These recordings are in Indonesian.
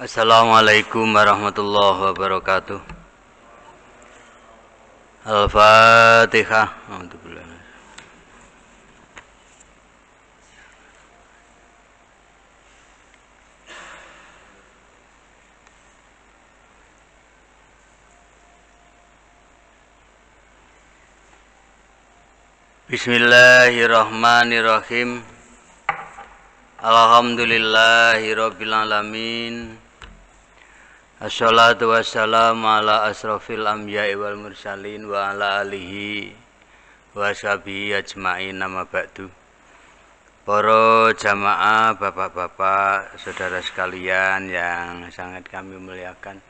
Assalamualaikum warahmatullahi wabarakatuh. Al-Fatihah. Bismillahirrahmanirrahim. Alhamdulillahirabbil alamin. Assalatu wassalamu ala asrofil anbiya'i wal mursalin wa ala alihi wa sahbihi ajma'in, nama ba'du. Para jamaah, bapak-bapak, saudara sekalian yang sangat kami muliakan,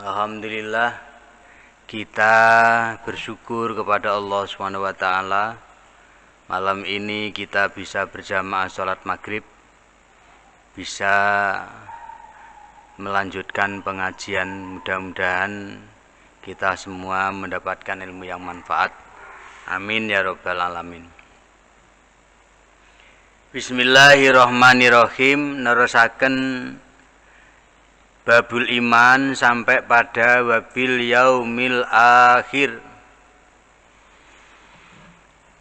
alhamdulillah kita bersyukur kepada Allah SWT. Malam ini kita bisa berjamaah sholat maghrib, bisa melanjutkan pengajian. Mudah-mudahan kita semua mendapatkan ilmu yang manfaat. Amin ya rabbal alamin. Bismillahirrahmanirrahim. Nerusaken babul iman sampai pada wabil yaumil akhir.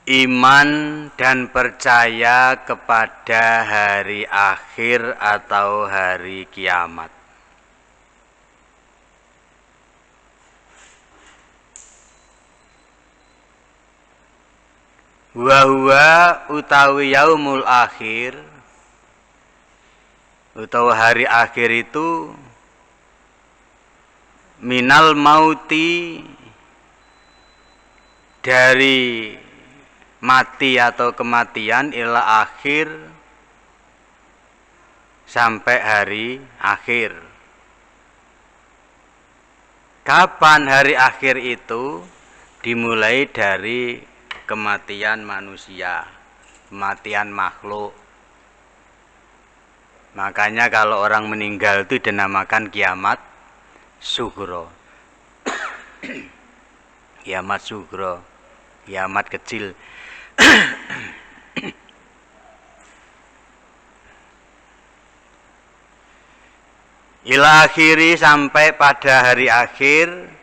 Iman dan percaya kepada hari akhir atau hari kiamat. Wa utawi yaumul akhir, utawa hari akhir itu minal mauti, dari mati atau kematian, ila akhir, sampai hari akhir. Kapan hari akhir itu? Dimulai dari kematian manusia, kematian makhluk. Makanya kalau orang meninggal itu dinamakan kiamat sugro. Kiamat sugro, kiamat kecil. Ila akhiri, sampai pada hari akhir.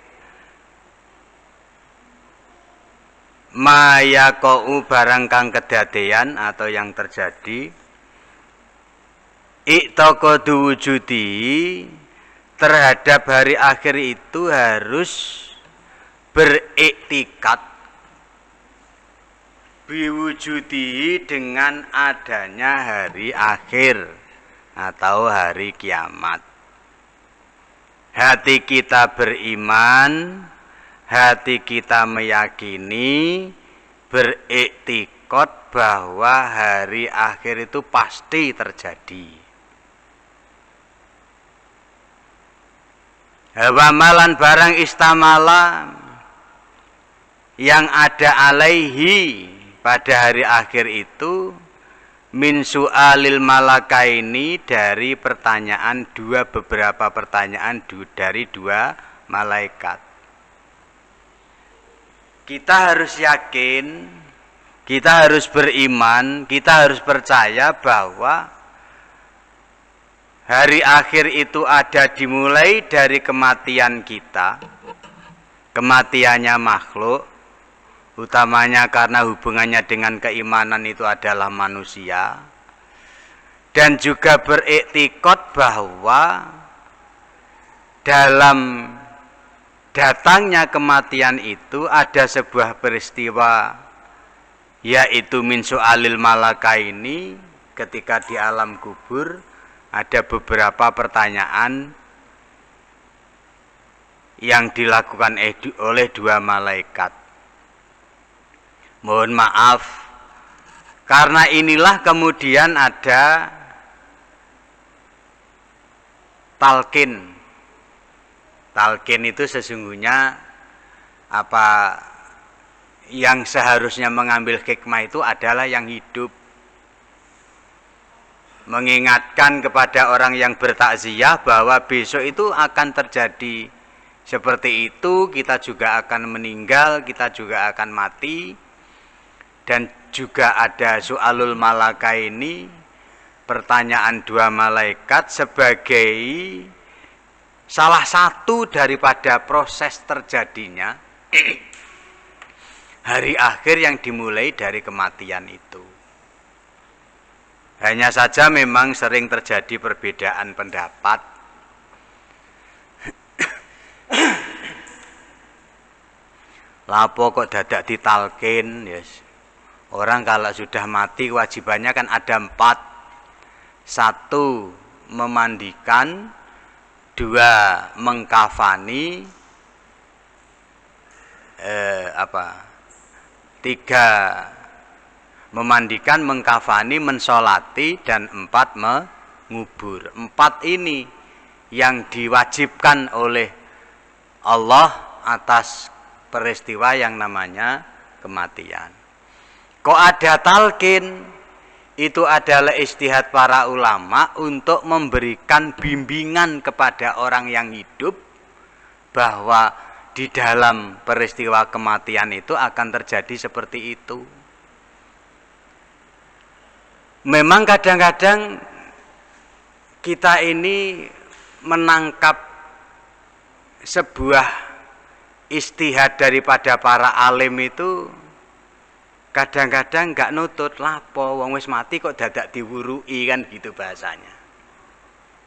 Mayaqau, barang kang kedadean atau yang terjadi. Iqtaqadu wujudi, terhadap hari akhir itu harus beriktikad biwujudi, dengan adanya hari akhir atau hari kiamat. Hati kita beriman, hati kita meyakini, beriktikad bahwa hari akhir itu pasti terjadi. Hawamalan barang istamala, yang ada alaihi, pada hari akhir itu, min su'alil malakaini, dari pertanyaan beberapa pertanyaan dari dua malaikat. Kita harus yakin, kita harus beriman, kita harus percaya bahwa hari akhir itu ada dimulai dari kematian kita, kematiannya makhluk, utamanya karena hubungannya dengan keimanan itu adalah manusia, dan juga beriktikad bahwa dalam datangnya kematian itu ada sebuah peristiwa, yaitu min su'alil malakaini, ketika di alam kubur ada beberapa pertanyaan yang dilakukan oleh dua malaikat. Mohon maaf, karena inilah kemudian ada talqin. Talqin itu sesungguhnya apa yang seharusnya mengambil hikmah itu adalah yang hidup. Mengingatkan kepada orang yang bertakziah bahwa besok itu akan terjadi seperti itu, kita juga akan meninggal, kita juga akan mati. Dan juga ada su'alul malaka ini, pertanyaan dua malaikat sebagai salah satu daripada proses terjadinya hari akhir yang dimulai dari kematian itu. Hanya saja memang sering terjadi perbedaan pendapat. Lapo kok dadak ditalkin, yes. Orang kalau sudah mati kewajibannya kan ada 4. 1, memandikan. 2, mengkafani. 3, memandikan, mengkafani, mensolati, dan 4, mengubur. 4 ini yang diwajibkan oleh Allah atas peristiwa yang namanya kematian. Kok ada talqin? Itu adalah ijtihad para ulama untuk memberikan bimbingan kepada orang yang hidup bahwa di dalam peristiwa kematian itu akan terjadi seperti itu. Memang kadang-kadang kita ini menangkap sebuah ijtihad daripada para alim itu kadang-kadang nggak nutut, lapo wong wis mati kok dadak diwurui, kan gitu bahasanya.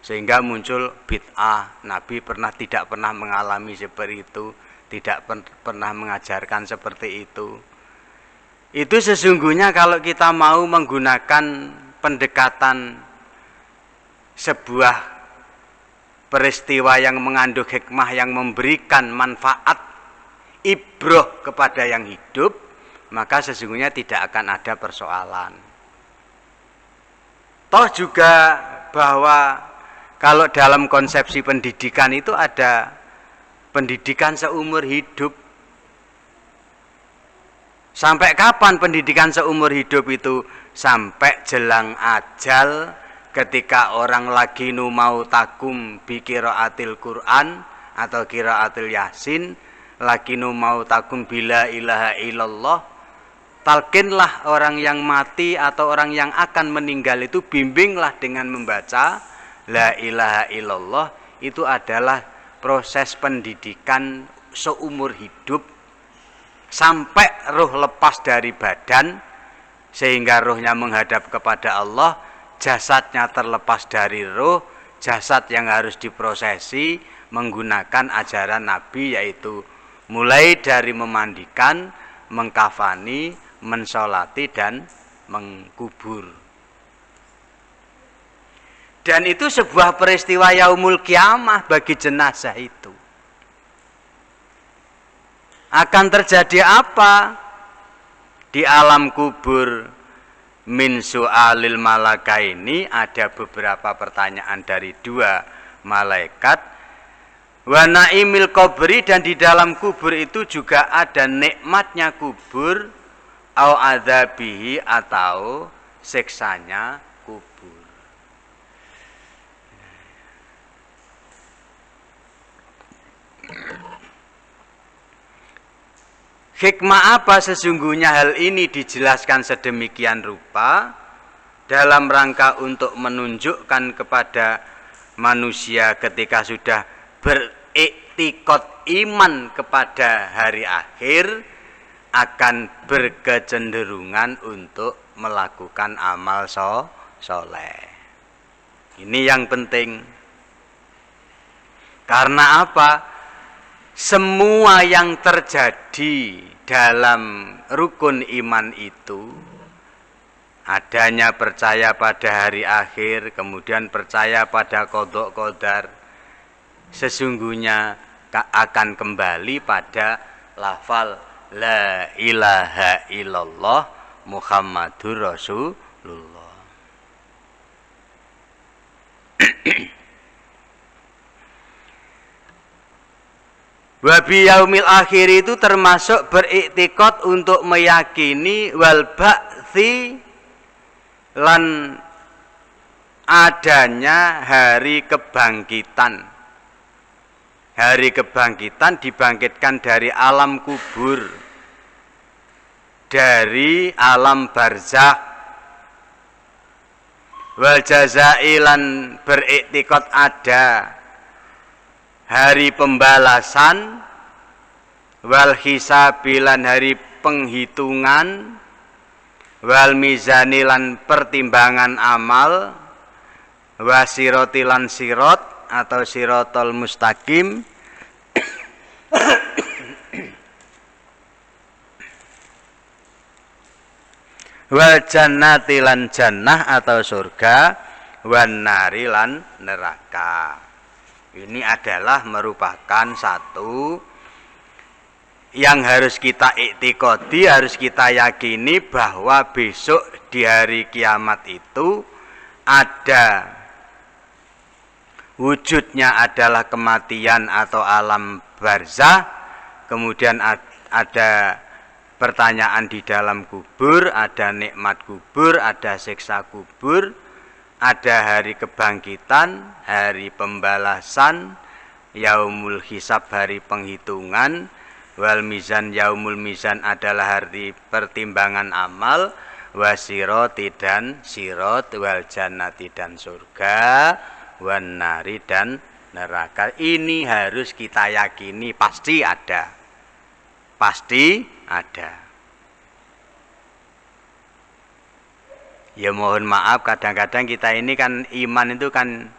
Sehingga muncul bid'ah. Nabi tidak pernah mengalami seperti itu, tidak pernah mengajarkan seperti itu. Itu sesungguhnya kalau kita mau menggunakan pendekatan sebuah peristiwa yang mengandung hikmah, yang memberikan manfaat ibroh kepada yang hidup, maka sesungguhnya tidak akan ada persoalan. Toh juga bahwa kalau dalam konsepsi pendidikan itu ada pendidikan seumur hidup. Sampai kapan pendidikan seumur hidup itu? Sampai jelang ajal, ketika orang lagi mau takum bi qiraatil Quran atau qiraatil Yasin, lagi mau takum bila ilaha illallah, talqinlah orang yang mati atau orang yang akan meninggal itu, bimbinglah dengan membaca la ilaha illallah. Itu adalah proses pendidikan seumur hidup sampai ruh lepas dari badan, sehingga ruhnya menghadap kepada Allah, jasadnya terlepas dari ruh, jasad yang harus diprosesi menggunakan ajaran Nabi, yaitu mulai dari memandikan, mengkafani, mensolati, dan mengkubur. Dan itu sebuah peristiwa yaumul kiamah bagi jenazah itu. Akan terjadi apa? Di alam kubur min su'alil malaka ini ada beberapa pertanyaan dari dua malaikat. Wa naimil kubri, dan di dalam kubur itu juga ada nikmatnya kubur, au adzabihi, atau siksanya kubur. Hikmah apa sesungguhnya hal ini dijelaskan sedemikian rupa? Dalam rangka untuk menunjukkan kepada manusia ketika sudah beriktikad iman kepada hari akhir, akan berkecenderungan untuk melakukan amal soleh. Ini yang penting. Karena apa? Semua yang terjadi dalam rukun iman itu, adanya percaya pada hari akhir, kemudian percaya pada qadha qadar, sesungguhnya akan kembali pada lafal la ilaha illallah Muhammadur Rasulullah. Wabi yaumil akhir itu termasuk beriktikad untuk meyakini wal ba'tsi, lan adanya hari kebangkitan. Hari kebangkitan dibangkitkan dari alam kubur, dari alam barzakh, wal jazai lan beriktikad ada hari pembalasan, wal hisabi lan hari penghitungan, wal mizani lan pertimbangan amal, wasiroti lan sirot atau sirotol mustaqim, wal jannati lan jannah atau surga, wan nari lan neraka. Ini adalah merupakan satu yang harus kita iktikadi, harus kita yakini bahwa besok di hari kiamat itu ada wujudnya adalah kematian atau alam barzah, kemudian ada pertanyaan di dalam kubur, ada nikmat kubur, ada siksa kubur, ada hari kebangkitan, hari pembalasan, yaumul hisab, hari penghitungan, wal mizan, yaumul mizan adalah hari pertimbangan amal, wasiroti dan sirot, wal jannati dan surga, wan nari dan neraka. Ini harus kita yakini pasti ada. Pasti ada. Ya mohon maaf, kadang-kadang kita ini kan iman itu kan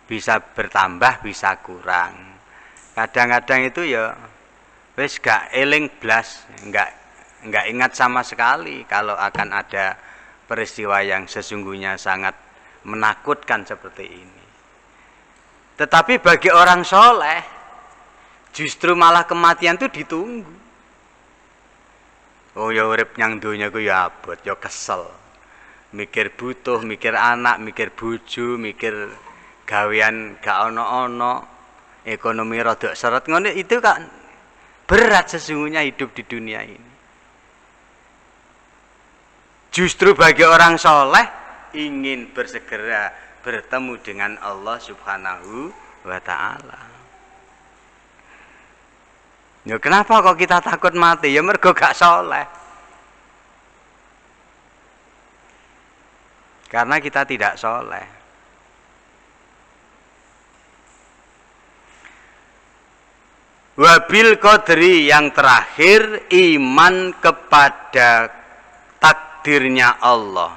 bisa bertambah, bisa kurang. Kadang-kadang itu ya wis gak eling blas, enggak ingat sama sekali kalau akan ada peristiwa yang sesungguhnya sangat menakutkan seperti ini. Tetapi bagi orang soleh justru malah kematian itu ditunggu. Oh ya urip nyang donya ku ya abot, ya kesel. Mikir butuh, mikir anak, mikir bojo, mikir gawean gak ono-ono, ekonomi rada seret ngono, itu kan berat sesungguhnya hidup di dunia ini. Justru bagi orang soleh ingin bersegera bertemu dengan Allah Subhanahu wa ta'ala. Ya kenapa kok kita takut mati? Ya mergo gak soleh. Karena kita tidak soleh. Wabil qadri, yang terakhir iman kepada takdirnya Allah.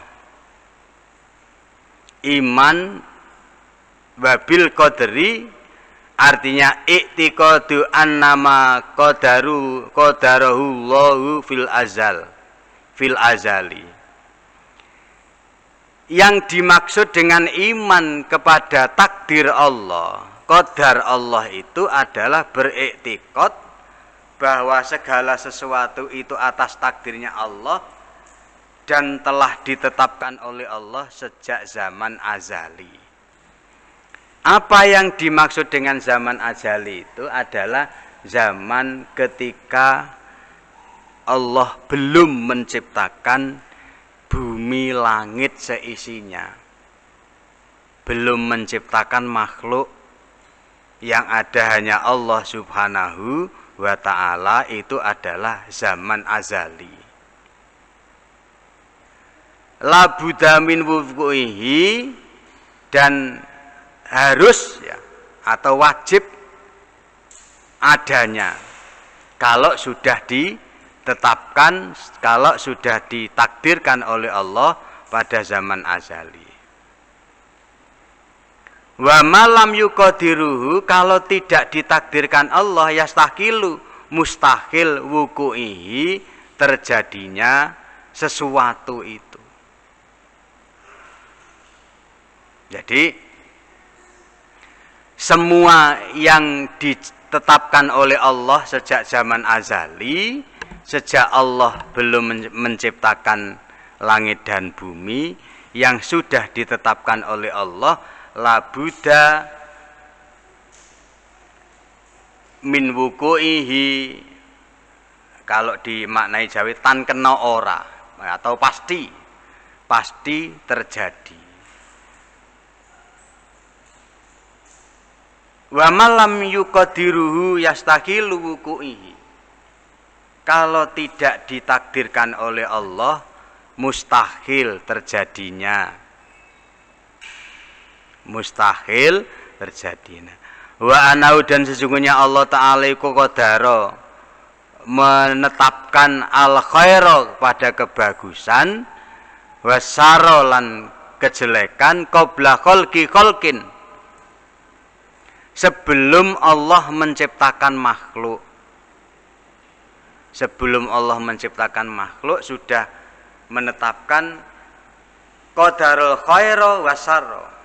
Iman wabil qadri artinya i'tiqadu annama qadarahullahu fil azali. Yang dimaksud dengan iman kepada takdir Allah, qadar Allah itu adalah beriktikad bahwa segala sesuatu itu atas takdirnya Allah dan telah ditetapkan oleh Allah sejak zaman azali. Apa yang dimaksud dengan zaman azali itu adalah zaman ketika Allah belum menciptakan bumi langit seisinya, belum menciptakan makhluk, yang ada hanya Allah Subhanahu wa ta'ala. Itu adalah zaman azali. La budda min wuqu'ihi, dan harus ya atau wajib adanya kalau sudah ditetapkan, kalau sudah ditakdirkan oleh Allah pada zaman azali. Wa malam yuqadiruhu, kalau tidak ditakdirkan Allah, yastahilu, mustahil wuqu'ihi, terjadinya sesuatu itu. Jadi semua yang ditetapkan oleh Allah sejak zaman azali, sejak Allah belum menciptakan langit dan bumi, yang sudah ditetapkan oleh Allah, la budda min wuqu'ihi, kalau dimaknai Jawi tan kena ora, atau pasti terjadi. Wa malam yuqadiruhu yastahilu wuqu'ihi, kalau tidak ditakdirkan oleh Allah, mustahil terjadinya mustahil terjadi. Wa anau dan sesungguhnya Allah Ta'ala iku qadara menetapkan al khaira pada kebagusan wasaro lan kejelekan qabla khalqin sebelum Allah menciptakan makhluk. Sebelum Allah menciptakan makhluk sudah menetapkan qadarul khaira wasaro.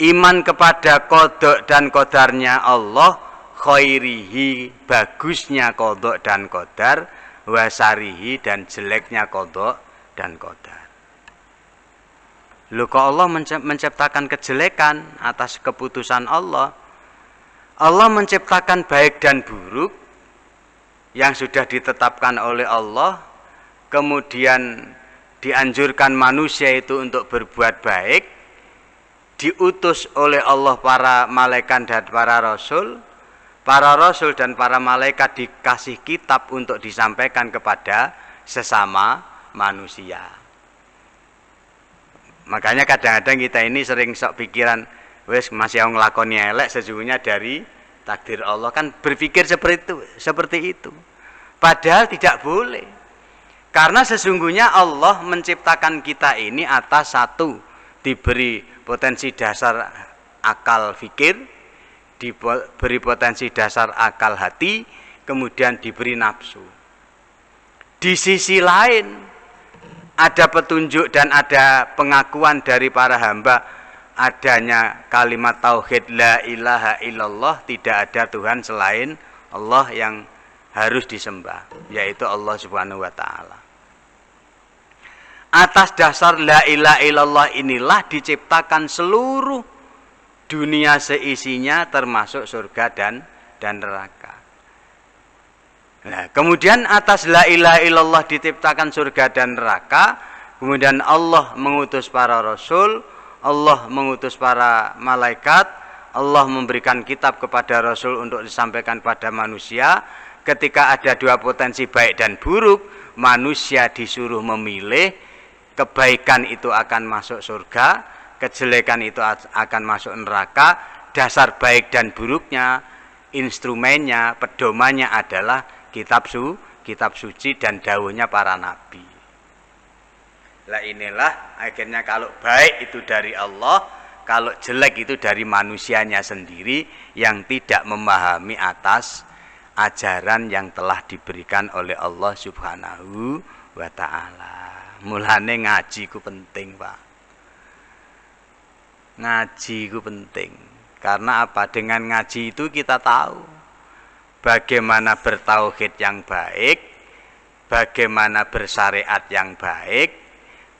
Iman kepada qada dan qadarnya Allah, khairihi bagusnya qada dan qadar, wasarihi dan jeleknya qada dan qadar. Lho kok Allah menciptakan kejelekan atas keputusan Allah? Allah menciptakan baik dan buruk yang sudah ditetapkan oleh Allah, kemudian dianjurkan manusia itu untuk berbuat baik, diutus oleh Allah para malaikat dan para rasul dan para malaikat dikasih kitab untuk disampaikan kepada sesama manusia. Makanya kadang-kadang kita ini sering sok pikiran, wes masih yang ngelakoni elek, sesungguhnya dari takdir Allah, kan berpikir seperti itu. Padahal tidak boleh. Karena sesungguhnya Allah menciptakan kita ini atas satu, diberi potensi dasar akal fikir, diberi potensi dasar akal hati, kemudian diberi nafsu. Di sisi lain ada petunjuk dan ada pengakuan dari para hamba adanya kalimat tauhid la ilaha illallah, tidak ada Tuhan selain Allah yang harus disembah, yaitu Allah Subhanahu wa taala. Atas dasar la ilaha illallah inilah diciptakan seluruh dunia seisinya, termasuk surga dan neraka. Nah, kemudian atas la ilaha illallah diciptakan surga dan neraka, kemudian Allah mengutus para rasul, Allah mengutus para malaikat, Allah memberikan kitab kepada rasul untuk disampaikan pada manusia. Ketika ada dua potensi baik dan buruk, manusia disuruh memilih. Kebaikan itu akan masuk surga, kejelekan itu akan masuk neraka. Dasar baik dan buruknya, instrumennya, pedomannya adalah kitab suci dan dawuhnya para nabi. Lah inilah akhirnya kalau baik itu dari Allah, kalau jelek itu dari manusianya sendiri yang tidak memahami atas ajaran yang telah diberikan oleh Allah Subhanahu wa ta'ala. Mulane ngaji ku penting, Pak. Ngaji ku penting. Karena apa? Dengan ngaji itu kita tahu bagaimana bertauhid yang baik, bagaimana bersyariat yang baik,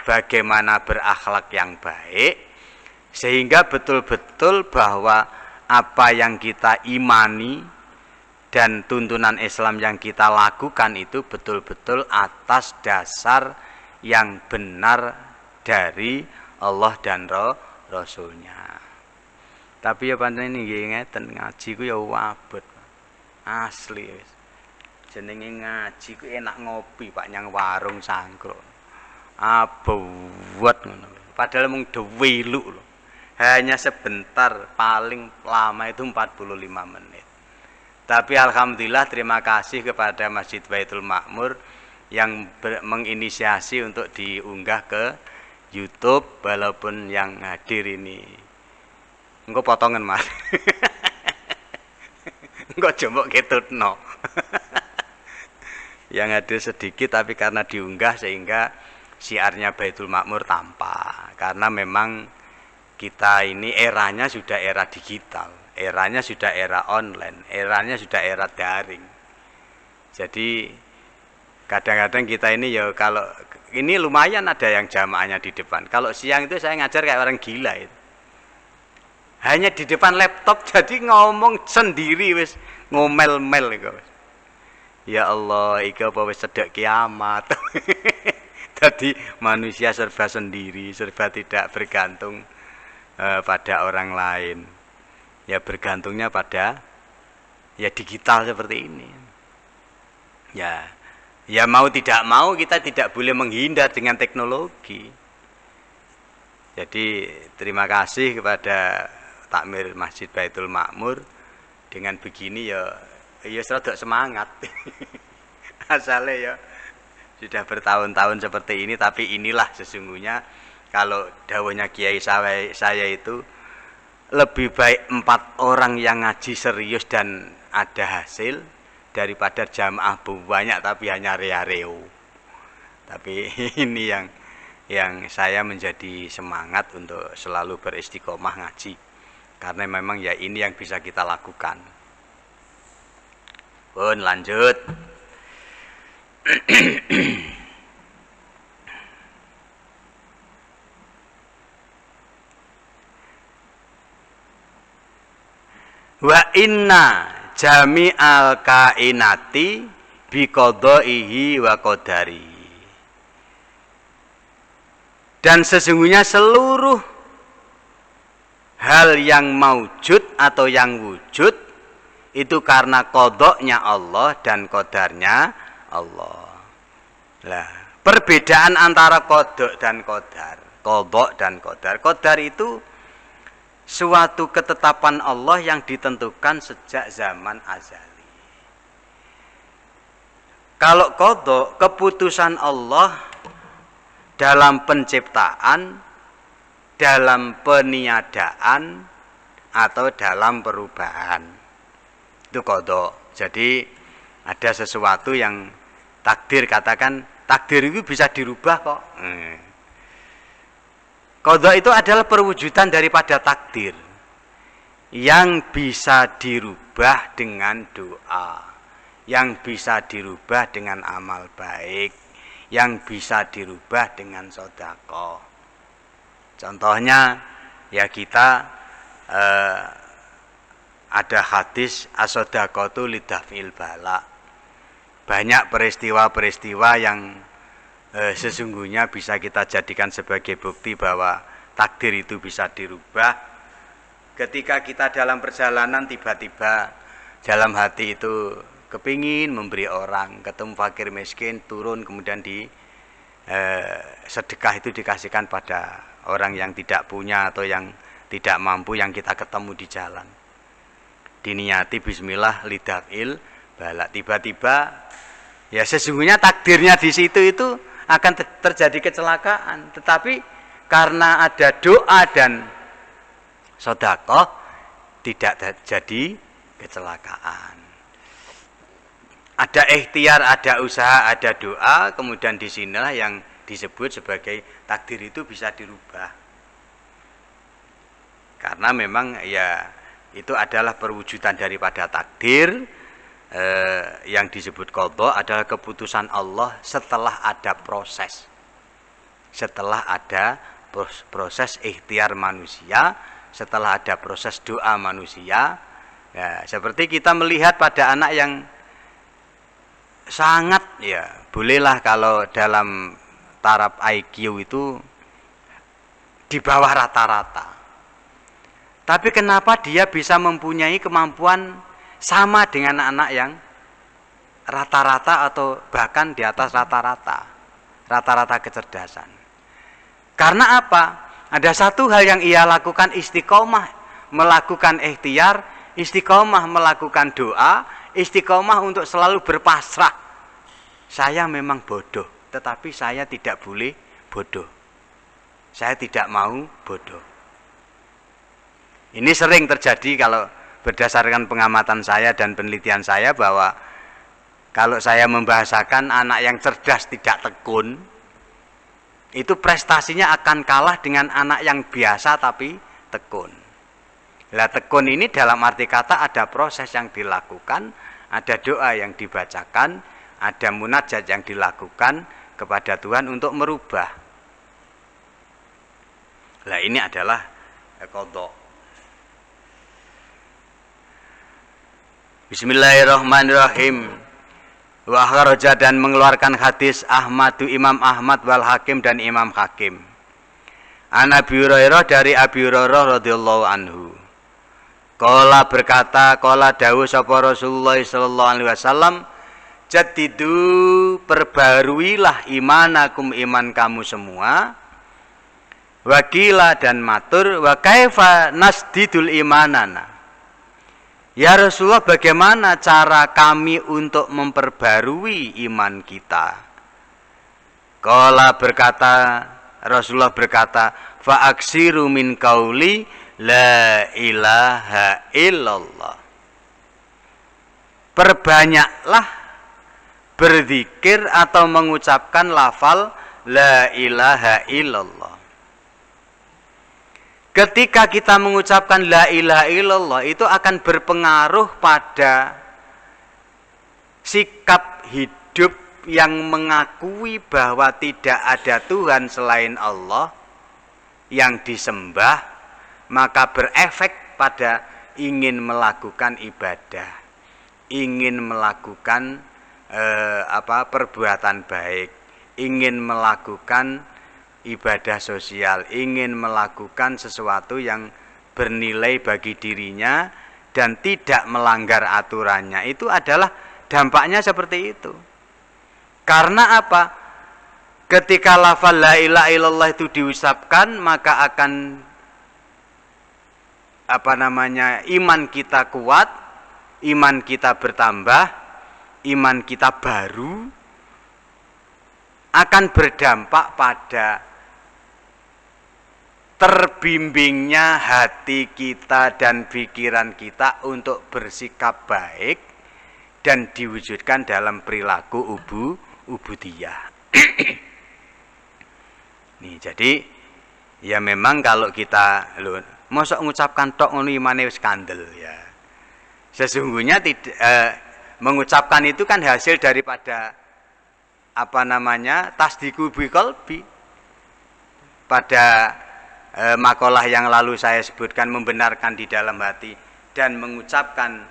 bagaimana berakhlak yang baik, sehingga betul-betul bahwa apa yang kita imani dan tuntunan Islam yang kita lakukan itu betul-betul atas dasar yang benar dari Allah dan Rasulnya. Tapi ya pancen ini ngeten, ngaji ku ya wabet. Asli wis. Jenenge ngaji ku enak ngopi Pak nyang warung sangkruk. Abot ngono. Padahal mung dewiluk lho. Hanya sebentar, paling lama itu 45 menit. Tapi alhamdulillah terima kasih kepada Masjid Baitul Makmur yang menginisiasi untuk diunggah ke YouTube, walaupun yang hadir ini engko potongan Mas. Engko jombok ketutno. Yang hadir sedikit tapi karena diunggah sehingga syiarnya Baitul Makmur tampak. Karena memang kita ini eranya sudah era digital, eranya sudah era online, eranya sudah era daring. Jadi kadang-kadang kita ini ya kalau ini lumayan ada yang jamaahnya di depan. Kalau siang itu saya ngajar kayak orang gila itu. Hanya di depan laptop jadi ngomong sendiri wis ngomel-mel iku. Ya Allah, iki apa wis cedhek kiamat. Jadi manusia serba sendiri, serba tidak bergantung pada orang lain. Ya bergantungnya pada ya digital seperti ini. Ya mau tidak mau kita tidak boleh menghindar dengan teknologi. Jadi terima kasih kepada takmir Masjid Baitul Makmur. Dengan begini ya rada semangat. Asalnya ya sudah bertahun-tahun seperti ini, tapi inilah sesungguhnya kalau dawuhnya Kiai saya itu lebih baik 4 orang yang ngaji serius dan ada hasil daripada jamaah banyak tapi hanya rea-reo. Tapi ini yang saya menjadi semangat untuk selalu beristiqomah ngaji, karena memang ya ini yang bisa kita lakukan. Pun lanjut. Wa inna jami'al kainati biqadaihi wa qadari. Dan sesungguhnya seluruh hal yang maujud atau yang wujud itu karena qadanya Allah dan qadarnya Allah. Lah, perbedaan antara qada dan qadar, qada dan qadar. Qadar itu suatu ketetapan Allah yang ditentukan sejak zaman azali. Kalau qada, keputusan Allah dalam penciptaan, dalam peniadaan, atau dalam perubahan. Itu qada. Jadi ada sesuatu yang takdir, katakan takdir itu bisa dirubah kok. Qada itu adalah perwujudan daripada takdir yang bisa dirubah dengan doa, yang bisa dirubah dengan amal baik, yang bisa dirubah dengan sedekah. Contohnya ya kita ada hadis as-sadaqatu lidaf'il bala. Banyak peristiwa-peristiwa yang sesungguhnya bisa kita jadikan sebagai bukti bahwa takdir itu bisa dirubah. Ketika kita dalam perjalanan tiba-tiba dalam hati itu kepingin memberi orang, ketemu fakir miskin, turun kemudian sedekah itu dikasihkan pada orang yang tidak punya atau yang tidak mampu yang kita ketemu di jalan. Diniati bismillah lidaf'il bala. Tiba-tiba ya sesungguhnya takdirnya di situ itu akan terjadi kecelakaan, tetapi karena ada doa dan sedekah tidak jadi kecelakaan. Ada ikhtiar, ada usaha, ada doa, kemudian di sinilah yang disebut sebagai takdir itu bisa dirubah. Karena memang ya itu adalah perwujudan daripada takdir. Yang disebut qada adalah keputusan Allah setelah ada proses. Setelah ada proses ikhtiar manusia, setelah ada proses doa manusia. Ya, seperti kita melihat pada anak yang sangat ya bolehlah kalau dalam taraf IQ itu di bawah rata-rata, tapi kenapa dia bisa mempunyai kemampuan sama dengan anak yang rata-rata atau bahkan di atas rata-rata kecerdasan? Karena apa? Ada satu hal yang ia lakukan, istiqomah melakukan ikhtiar, istiqomah melakukan doa, istiqomah untuk selalu berpasrah. Saya memang bodoh, tetapi saya tidak boleh bodoh. Saya tidak mau bodoh. Ini sering terjadi kalau berdasarkan pengamatan saya dan penelitian saya, bahwa kalau saya membahasakan anak yang cerdas tidak tekun, itu prestasinya akan kalah dengan anak yang biasa tapi tekun. Lah tekun ini dalam arti kata ada proses yang dilakukan, ada doa yang dibacakan, ada munajat yang dilakukan kepada Tuhan untuk merubah. Lah ini adalah qada. Bismillahirrahmanirrahim. Wa kharaja, dan mengeluarkan hadis Ahmadu, Imam Ahmad, wal Hakim, dan Imam Hakim. An Abi Hurairah, dari Abi Hurairah radhiyallahu anhu. Qala berkata, qala dawuh sapa Rasulullah sallallahu alaihi wasallam, jaddidu, perbaruilah imanakum, iman kamu semua, Wakila dan matur, wa kaifa nasdidul imanana. Ya Rasulullah, bagaimana cara kami untuk memperbarui iman kita? Rasulullah berkata, fa aksiru min qauli la ilaha illallah. Perbanyaklah berzikir atau mengucapkan lafal la ilaha illallah. Ketika kita mengucapkan la ilaha illallah, itu akan berpengaruh pada sikap hidup yang mengakui bahwa tidak ada Tuhan selain Allah yang disembah, maka berefek pada ingin melakukan ibadah, ingin melakukan perbuatan baik, ingin melakukan ibadah sosial, ingin melakukan sesuatu yang bernilai bagi dirinya dan tidak melanggar aturannya. Itu adalah dampaknya seperti itu. Karena apa? Ketika lafal la ilaha illallah itu diucapkan, maka akan iman kita kuat, iman kita bertambah, iman kita baru, akan berdampak pada terbimbingnya hati kita dan pikiran kita untuk bersikap baik dan diwujudkan dalam perilaku ubudiyah. Nih, jadi ya memang kalau kita mosok ngucapkan tok ngono imane wis kandel ya. Sesungguhnya mengucapkan itu kan hasil daripada tasdiqu biqalbi. Pada makalah yang lalu saya sebutkan, membenarkan di dalam hati dan mengucapkan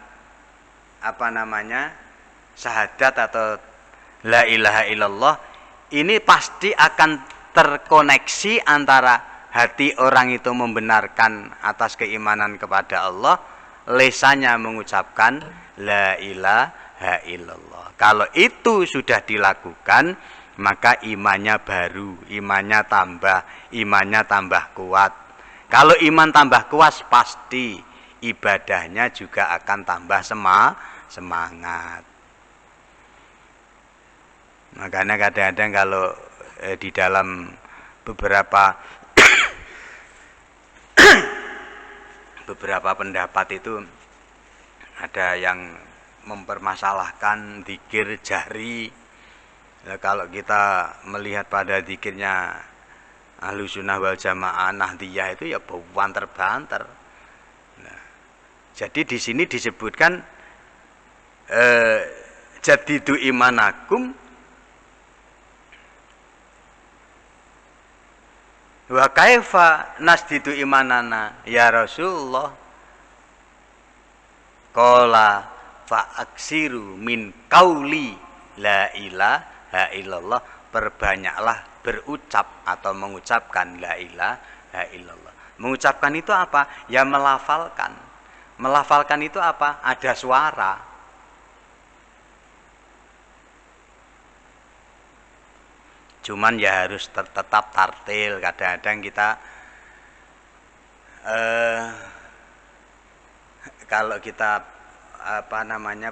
syahadat atau la ilaha illallah, ini pasti akan terkoneksi antara hati orang itu membenarkan atas keimanan kepada Allah, lisannya mengucapkan la ilaha illallah. Kalau itu sudah dilakukan, maka imannya baru, imannya tambah kuat. Kalau iman tambah kuat, pasti ibadahnya juga akan tambah semangat. Makanya kadang-kadang kalau di dalam beberapa pendapat itu ada yang mempermasalahkan zikir jahri. Kalau kita melihat pada zikirnya Ahlussunnah wal Jamaah Nahdiyah itu ya banter-banter. Nah, jadi di sini disebutkan jadidu imanakum wa kaifa nasdidu imanana ya Rasulullah. Qala fa aksiru min qauli la ilaha illallah. Perbanyaklah berucap atau mengucapkan la ilaha illallah. Mengucapkan itu apa? Ya melafalkan. Melafalkan itu apa? Ada suara. Cuman ya harus tetap tartil. Kadang-kadang kita kalau kita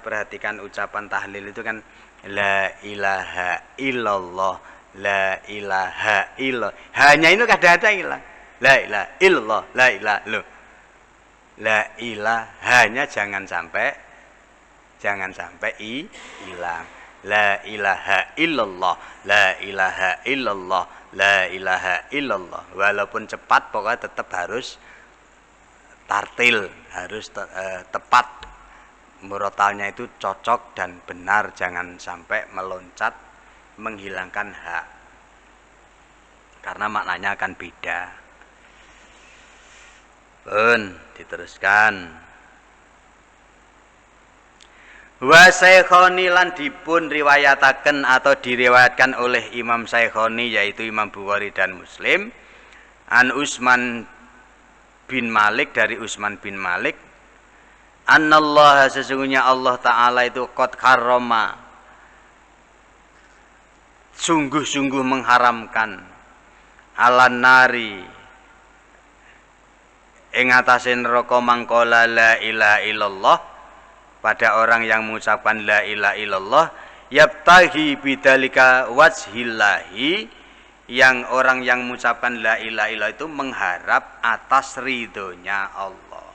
perhatikan ucapan tahlil itu kan la ilaha illallah, la ilaha illallah. Hanya itu kadang-kadang hilang. La ilaha illallah, la ilaha illallah. La ilahanya jangan sampai hilang. La ilaha illallah, la ilaha illallah, la ilaha illallah. Walaupun cepat, pokoknya tetap harus tartil, harus tepat. Murotalnya itu cocok dan benar, jangan sampai meloncat menghilangkan hak, karena maknanya akan beda. Diteruskan. Wa Syekhoni lan dipun riwayataken atau diriwayatkan oleh Imam Syekhoni, yaitu Imam Bukhari dan Muslim, an Utsman bin Malik, dari Utsman bin Malik, annallaha, sesungguhnya Allah Ta'ala itu qad karrama, sungguh-sungguh mengharamkan, alan nari, ing atase neraka mangkola la ilaha illallah, pada orang yang mengucapkan la ilaha illallah, yabtahi bidzalika wajhillahi, yang orang yang mengucapkan la ilaha illallah itu mengharap atas ridhonya Allah.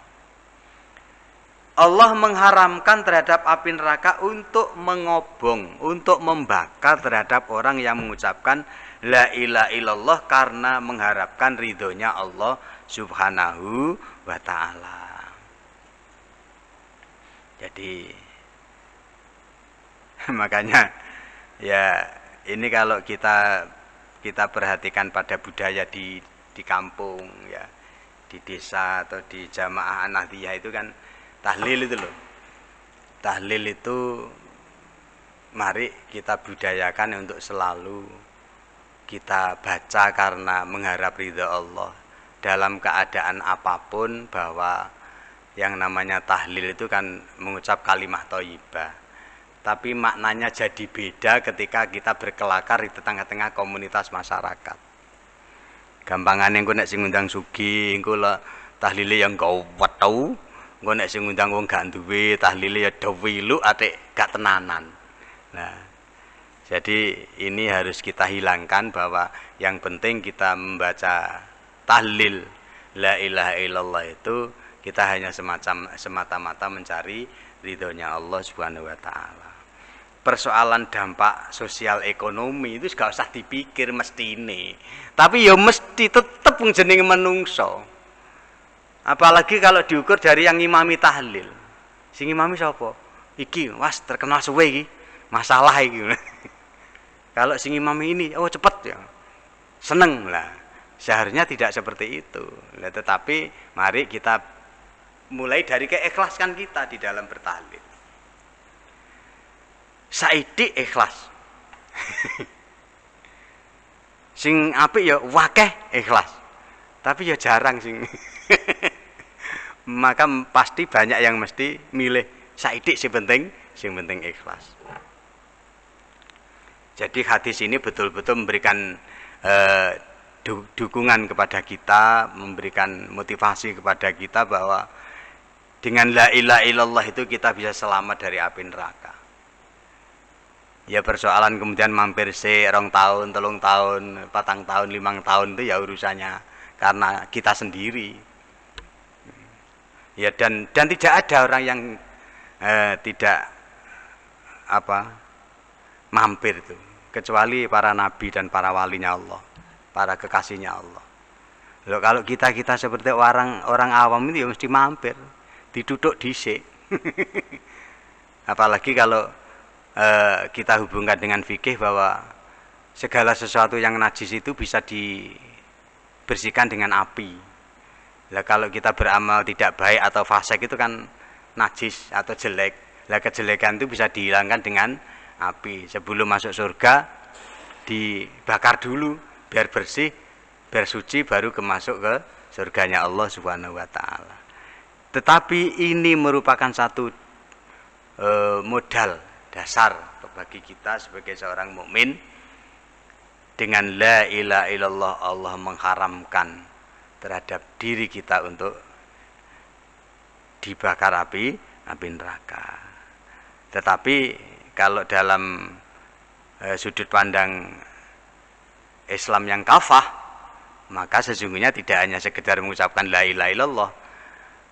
Allah mengharamkan terhadap api neraka untuk mengobong, untuk membakar terhadap orang yang mengucapkan la ilaha illallah karena mengharapkan ridhonya Allah subhanahu wa ta'ala. Jadi makanya ya ini kalau kita perhatikan pada budaya di kampung ya, di desa atau di jamaah Nahdiyah itu kan tahlil itu loh. Tahlil itu mari kita budayakan untuk selalu kita baca karena mengharap ridha Allah dalam keadaan apapun, bahwa yang namanya tahlil itu kan mengucap kalimat thayyibah. Tapi maknanya jadi beda ketika kita berkelakar di tengah-tengah komunitas masyarakat. Gampangane engko nek sing ngundang sugih engko tahlile yang gawat tau. Engko nek sing ngundang wong gak duwe tahlile ya dawilu atik gak tenanan. Nah, jadi ini harus kita hilangkan, bahwa yang penting kita membaca tahlil la ilaha illallah itu kita hanya semata-mata mencari ridhonya Allah Subhanahu wa taala. Persoalan dampak sosial ekonomi itu gak usah dipikir mestine. Tapi ya mesti tetep wong jenenge menungso. Apalagi kalau diukur dari yang ngimami tahlil. Sing ngimami sapa? Iki, was terkenal suwe iki. Masalah iki. Kalau sing ngimami ini, oh cepet ya. Seneng lah. Seharusnya tidak seperti itu. Nah, tetapi mari kita mulai dari keikhlaskan kita di dalam bertahlil. Saidi ikhlas. Sing apik ya wakeh ikhlas. Tapi ya jarang sing. Maka pasti banyak yang mesti milih saidi sing penting ikhlas. Jadi hadis ini betul-betul memberikan dukungan kepada kita, memberikan motivasi kepada kita bahwa dengan la ilaha illallah itu kita bisa selamat dari api neraka. Ya persoalan kemudian mampir rong tahun, 3 tahun, 4 tahun, 5 tahun itu ya urusannya karena kita sendiri. Ya dan tidak ada orang yang tidak mampir itu, kecuali para nabi dan para walinya Allah, para kekasihnya Allah. Loh, kalau kita seperti orang awam itu ya mesti mampir, diduduk dhisik. Apalagi kalau kita hubungkan dengan fikih bahwa segala sesuatu yang najis itu bisa dibersihkan dengan api. Lah kalau kita beramal tidak baik atau fasik itu kan najis atau jelek. Lah kejelekan itu bisa dihilangkan dengan api. Sebelum masuk surga dibakar dulu biar bersih, biar suci, baru masuk ke surganya Allah Subhanahu wa taala. Tetapi ini merupakan satu modal dasar bagi kita sebagai seorang mukmin. Dengan la ilaha illallah Allah mengharamkan terhadap diri kita untuk dibakar api neraka. Tetapi kalau dalam sudut pandang Islam yang kafah, maka sesungguhnya tidak hanya sekedar mengucapkan la ilaha illallah,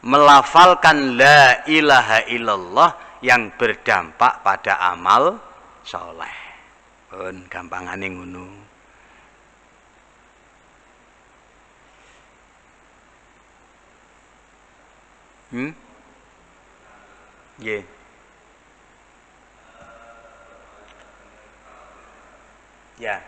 melafalkan la ilaha illallah yang berdampak pada amal soleh. Pun gampangane ngono. Yeah. Ya.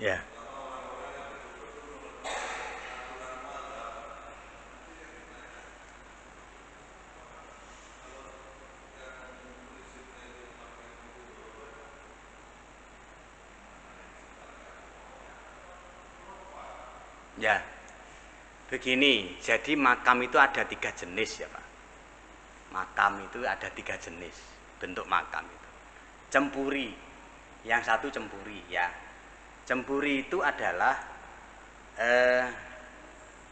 Ya. Ya, begini, jadi makam itu ada 3 jenis ya Pak. Makam itu ada 3 jenis bentuk makam itu. Cempuri, yang satu cempuri ya. Cempuri itu adalah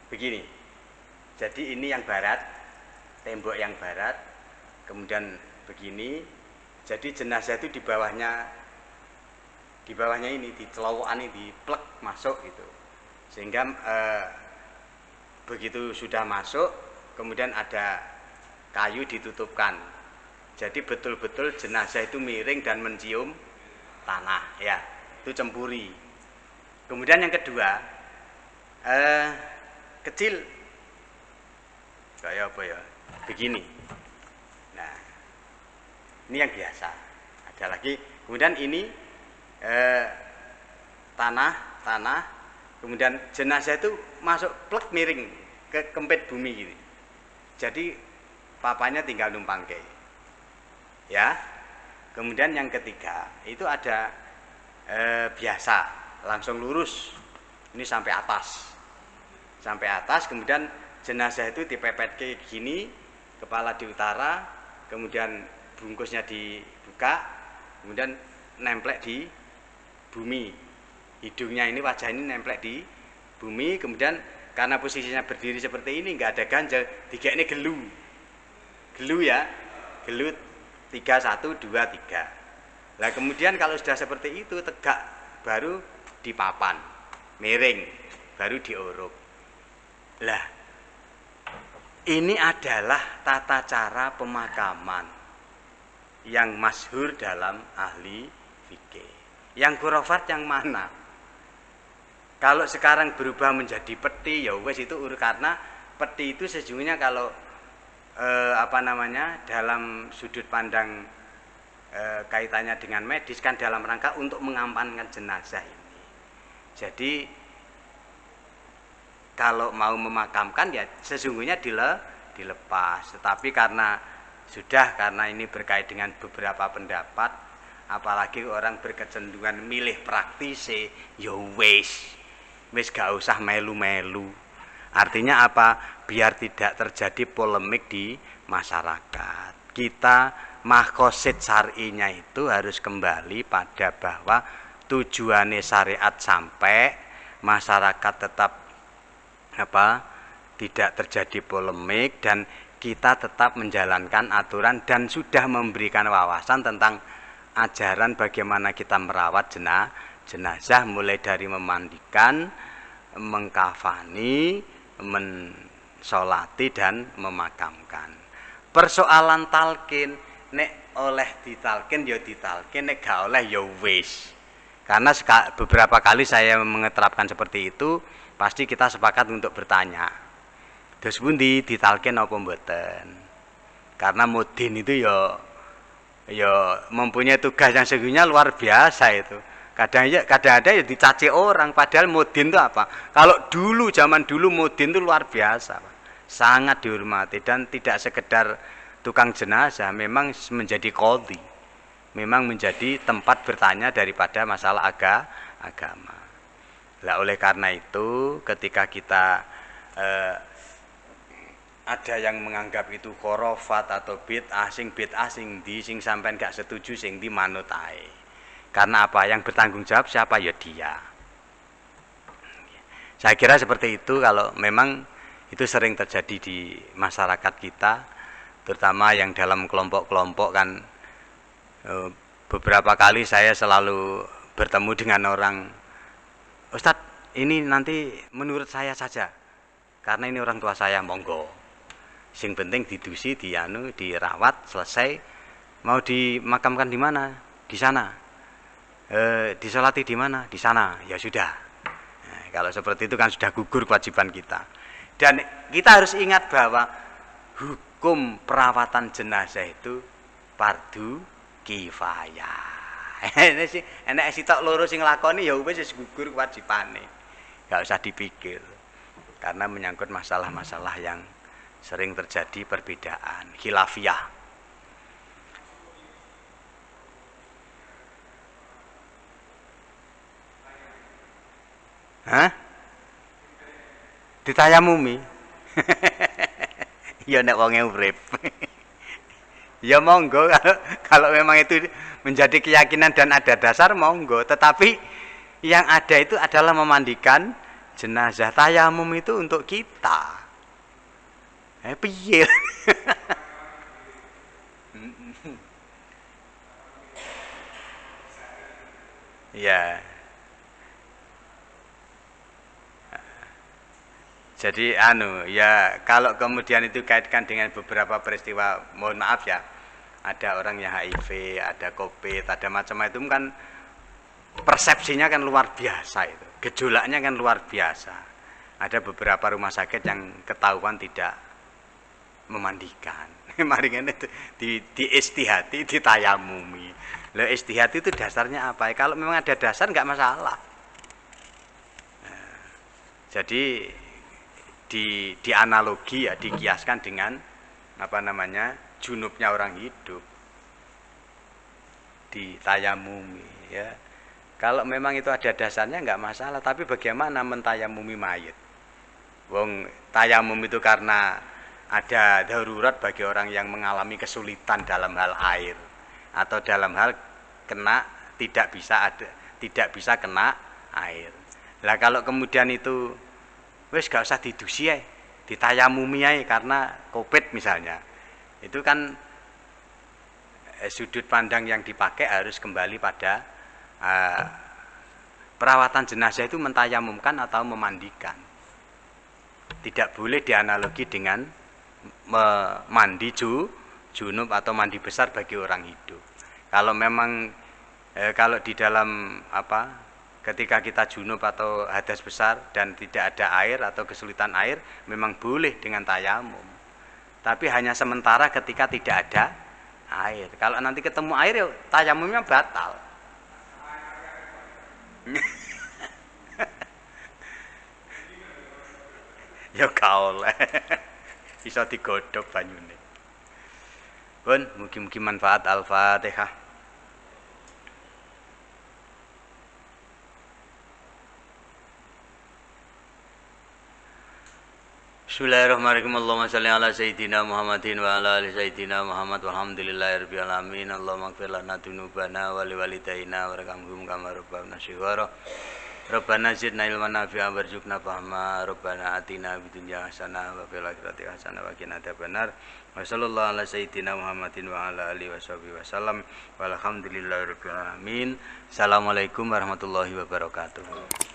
begini. Jadi ini yang barat, tembok yang barat, kemudian begini. Jadi jenazah itu di bawahnya ini, di celowokan ini, di plek masuk gitu. Sehingga begitu sudah masuk, kemudian ada kayu ditutupkan. Jadi betul-betul jenazah itu miring dan mencium tanah ya. Itu cempuri. Kemudian yang kedua kecil kayak apa ya? Begini. Nah, ini yang biasa. Ada lagi. Kemudian ini tanah, kemudian jenazah itu masuk plek miring ke kempit bumi gitu. Jadi papanya tinggal numpang ke. Ya. Kemudian yang ketiga itu ada biasa, langsung lurus. Ini sampai atas. Sampai atas, kemudian jenazah itu dipepet ke gini, kepala di utara, kemudian bungkusnya dibuka, kemudian nemplek di bumi. Hidungnya ini, wajah ini nemplek di bumi, kemudian karena posisinya berdiri seperti ini, nggak ada ganjel, tiga ini gelu ya, gelu 3, 1, 2, 3. Nah kemudian kalau sudah seperti itu tegak, baru dipapan, miring, baru diuruk. Lah ini adalah tata cara pemakaman yang masyhur dalam ahli fikih. Yang khurafat yang mana? Kalau sekarang berubah menjadi peti, ya wes itu karena peti itu sejujurnya kalau dalam sudut pandang kaitannya dengan medis kan dalam rangka untuk mengamankan jenazah ini. Jadi kalau mau memakamkan ya sesungguhnya dilepas. Tetapi karena ini berkait dengan beberapa pendapat, apalagi orang berkecenderungan milih praktis, ya wis gak usah melu-melu. Artinya apa? Biar tidak terjadi polemik di masyarakat. Kita maqasid syar'inya itu harus kembali pada bahwa tujuannya syariat sampai masyarakat tetap tidak terjadi polemik dan kita tetap menjalankan aturan dan sudah memberikan wawasan tentang ajaran bagaimana kita merawat jenazah, mulai dari memandikan, mengkafani, mensolati dan memakamkan. Persoalan talqin, nek oleh ditalqin ya ditalqin, nek gak oleh ya wis. Karena beberapa kali saya mengeterapkan seperti itu, pasti kita sepakat untuk bertanya, terus pundi ditalqin apa mboten? Karena mudin itu ya mempunyai tugas yang sesungguhnya luar biasa itu. Kadang ada ya dicaci orang, padahal mudin itu apa? Kalau zaman dulu mudin itu luar biasa, Pak. Sangat dihormati dan tidak sekedar tukang jenazah, memang menjadi qadhi. Memang menjadi tempat bertanya daripada masalah agama. Lah oleh karena itu ketika kita ada yang menganggap itu khurafat atau bid'ah sing di sing sampean gak setuju sing di manut ae. Karena apa? Yang bertanggung jawab siapa? Ya dia. Saya kira seperti itu. Kalau memang itu sering terjadi di masyarakat kita, terutama yang dalam kelompok-kelompok kan. Beberapa kali saya selalu bertemu dengan orang, Ustadz ini nanti menurut saya saja, karena ini orang tua saya, monggo. Sing penting didusi, dirawat, selesai. Mau dimakamkan di mana? Di sana. Disolati di mana? Di sana. Ya sudah. Nah, kalau seperti itu kan sudah gugur kewajiban kita. Dan kita harus ingat bahwa hukum perawatan jenazah itu fardu kifayah. Enek sitok loro sing nglakoni ya wis gugur kewajibane. Enggak usah dipikir. Karena menyangkut masalah-masalah yang sering terjadi perbedaan, khilafiyah. Hah? Ditayamumi. Ya nek wonge urip. Ya monggo kalau memang itu menjadi keyakinan dan ada dasar monggo, tetapi yang ada itu adalah memandikan jenazah. Tayamum itu untuk kita. Piye? Ya. Jadi ya kalau kemudian itu kaitkan dengan beberapa peristiwa, mohon maaf ya, ada orang yang HIV, ada COVID, ada macam-macam itu kan persepsinya kan luar biasa itu, gejolaknya kan luar biasa. Ada beberapa rumah sakit yang ketahuan tidak memandikan. Mari kan itu di istihati, ditayamumi. Lah istihati itu dasarnya apa? Kalau memang ada dasar nggak masalah. Nah, jadi di analogi ya, dikiaskan dengan apa namanya junubnya orang hidup, ditayamumi ya. Kalau memang itu ada dasarnya nggak masalah, tapi bagaimana mentayamumi mayit? Wong tayamum itu karena ada darurat bagi orang yang mengalami kesulitan dalam hal air atau dalam hal tidak bisa kena air. Lah kalau kemudian itu wis gak usah didusi ae, ditayamumi ae karena COVID misalnya. Itu kan sudut pandang yang dipakai harus kembali pada perawatan jenazah itu mentayamumkan atau memandikan. Tidak boleh dianalogi dengan mandi junub atau mandi besar bagi orang hidup. Kalau memang kalau di dalam ketika kita junub atau hadas besar dan tidak ada air atau kesulitan air, memang boleh dengan tayamum. Tapi hanya sementara ketika tidak ada air. Kalau nanti ketemu air ya tayamumnya batal. Ya kaoleh. Bisa digodhog banyune. Pun mugi-mugi manfaat. Al-Fatihah. Bismillahirrahmanirrahim. Allahumma shalli ala sayyidina Muhammadin wa ala ali sayyidina Muhammad walhamdulillahirabbil alamin. Allahumma ighfir lana dzunubana wa liwalidayna warhamhum kama rabbana shighara. Rabbana zidna ilman nafi'a warzuqna fahma. Rabbana atina fid dunya hasanah wa fil akhirati hasanah wa qina adzabannar. Wa sallallahu ala sayyidina Muhammadin wa ala alihi washabihi wasallam. Walhamdulillahirabbil alamin. Assalamualaikum warahmatullahi wabarakatuh.